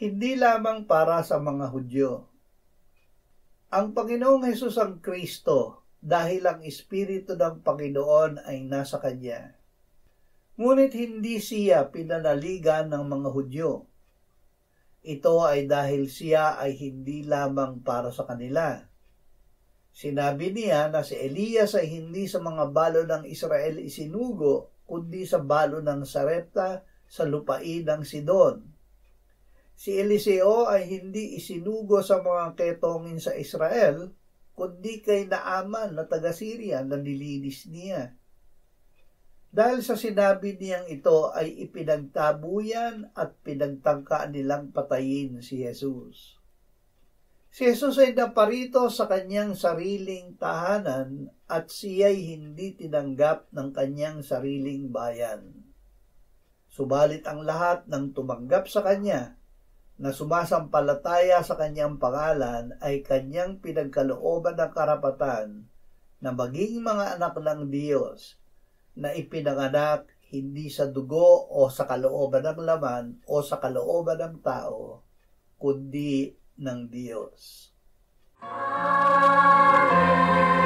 hindi lamang para sa mga Hudyo. Ang Panginoong Hesus ang Kristo dahil ang Espiritu ng Panginoon ay nasa Kanya. Ngunit hindi siya pinanaligan ng mga Hudyo. Ito ay dahil siya ay hindi lamang para sa kanila. Sinabi niya na si Elias ay hindi sa mga balo ng Israel isinugo, kundi sa balo ng Sarepta sa lupain ng Sidon. Si Eliseo ay hindi isinugo sa mga ketongin sa Israel, kundi kay Naaman na taga-Syria na nilinis niya. Dahil sa sinabi niyang ito ay ipinagtabuyan at pinagtangka nilang patayin si Jesus. Si Jesus ay naparito sa kanyang sariling tahanan at siya'y hindi tinanggap ng kanyang sariling bayan. Subalit ang lahat ng tumanggap sa kanya na sumasampalataya sa kanyang pangalan ay kanyang pinagkalooban ng karapatan na maging mga anak ng Diyos na ipinanganak hindi sa dugo o sa kalooban ng laman o sa kalooban ng tao, kundi ng Diyos. Amen.